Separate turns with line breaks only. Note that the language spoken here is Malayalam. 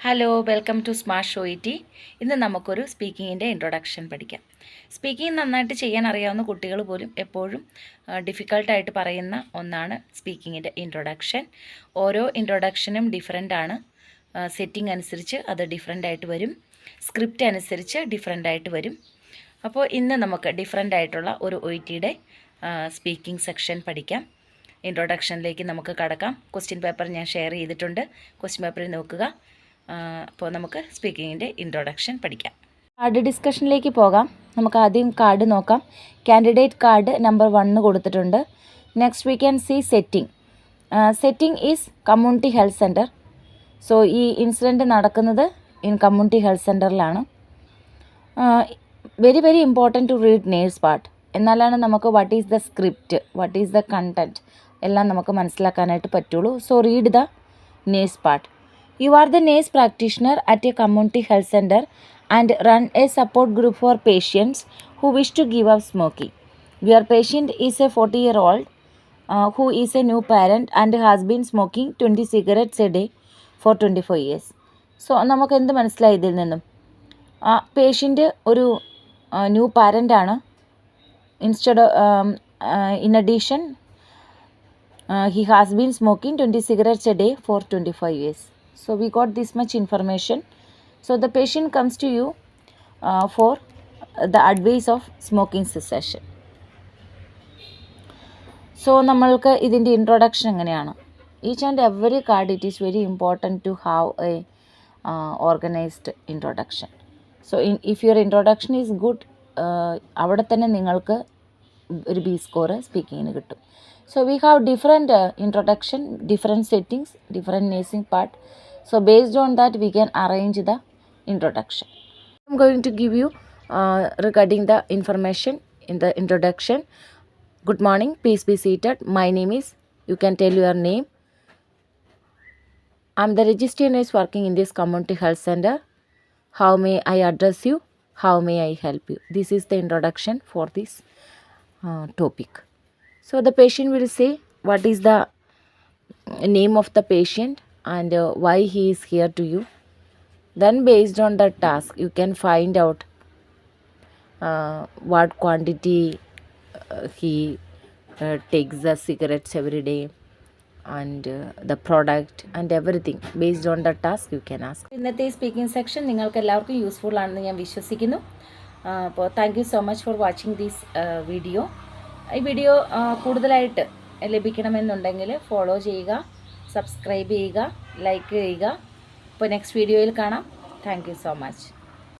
Hello, welcome to smart show ഇറ്റി. ഇന്ന് നമുക്കൊരു സ്പീക്കിങ്ങിൻ്റെ ഇൻട്രൊഡക്ഷൻ പഠിക്കാം. സ്പീക്കിംഗ് നന്നായിട്ട് ചെയ്യാൻ അറിയാവുന്ന കുട്ടികൾ പോലും എപ്പോഴും ഡിഫിക്കൾട്ടായിട്ട് പറയുന്ന ഒന്നാണ് സ്പീക്കിങ്ങിൻ്റെ ഇൻട്രൊഡക്ഷൻ. ഓരോ ഇൻട്രൊഡക്ഷനും ഡിഫറെൻ്റ് ആണ്. സെറ്റിംഗ് അനുസരിച്ച് അത് ഡിഫറെൻ്റ് ആയിട്ട് വരും, സ്ക്രിപ്റ്റ് അനുസരിച്ച് ഡിഫറെൻ്റ് ആയിട്ട് വരും. അപ്പോൾ ഇന്ന് നമുക്ക് ഡിഫറെൻ്റ് ആയിട്ടുള്ള ഒരു OETയുടെ സ്പീക്കിംഗ് സെക്ഷൻ പഠിക്കാം. ഇൻട്രൊഡക്ഷനിലേക്ക് നമുക്ക് കടക്കാം. ക്വസ്റ്റ്യൻ പേപ്പർ ഞാൻ ഷെയർ ചെയ്തിട്ടുണ്ട്, ക്വസ്റ്റ്യൻ പേപ്പറിൽ നോക്കുക. അപ്പോൾ നമുക്ക് സ്പീക്കിങ്ങിൻ്റെ ഇൻട്രൊഡക്ഷൻ പഠിക്കാം. കാർഡ് ഡിസ്കഷനിലേക്ക് പോകാം. നമുക്ക് ആദ്യം കാർഡ് നോക്കാം. കാൻഡിഡേറ്റ് കാർഡ് നമ്പർ 1 കൊടുത്തിട്ടുണ്ട്. Next we can see setting. Setting is community health centre. So ഈ ഇൻസിഡൻറ്റ് നടക്കുന്നത് കമ്മ്യൂണിറ്റി ഹെൽത്ത് സെൻറ്ററിലാണ്. Very important to read nurse part. എന്നാലാണ് നമുക്ക് what is the script, what is the content എല്ലാം നമുക്ക് മനസ്സിലാക്കാനായിട്ട് പറ്റുള്ളൂ. So read the nurse part. You are the nurse practitioner at a community health center and run a support group for patients who wish to give up smoking. Your patient is a 40-year-old who is a new parent and has been smoking 20 cigarettes a day for 24 years. So, നമുക്ക് എന്ത് മനസ്സിലായി ഇതിൽ നിന്നും? പേഷ്യൻ്റ് ഒരു ന്യൂ പാരൻ്റ് ആണ്. In addition, he has been smoking 20 cigarettes a day for 25 years. So we got this much information. So the patient comes to you for the advice of smoking cessation. So നമ്മൾക്ക് ഇതിൻ്റെ ഇൻട്രൊഡക്ഷൻ എങ്ങനെയാണ്? Each and every card, it is very important to have a organized introduction. So if your introduction is good, അവിടെ തന്നെ നിങ്ങൾക്ക് ഒരു B സ്കോർ സ്പീക്കിങ്ങിന് കിട്ടും. So we have different introduction, different settings, different nursing part. So based on that we can arrange the introduction. I'm going to give you regarding the information in the introduction. Good morning, please be seated. My name is, you can tell your name. I'm the registered nurse working in this community health center. How may I address you? How may I help you? This is the introduction for this topic. So the patient will say what is the name of the patient and why he is here to you. Then based on the task you can find out what quantity he takes the cigarettes every day and the product and everything. Based on the task you can ask. ഇന്നത്തെ സ്പീക്കിംഗ് സെക്ഷൻ നിങ്ങൾക്ക് എല്ലാവർക്കും യൂസ്ഫുൾ ആണെന്ന് ഞാൻ വിശ്വസിക്കുന്നു. അപ്പോൾ thank you so much for watching this video. ഈ വീഡിയോ കൂടുതലായിട്ട് ലഭിക്കണമെന്നുണ്ടെങ്കിൽ ഫോളോ ചെയ്യുക, സബ്സ്ക്രൈബ് ചെയ്യുക, ലൈക്ക് ചെയ്യുക. അപ്പോൾ നെക്സ്റ്റ് വീഡിയോയിൽ കാണാം. Thank you so much.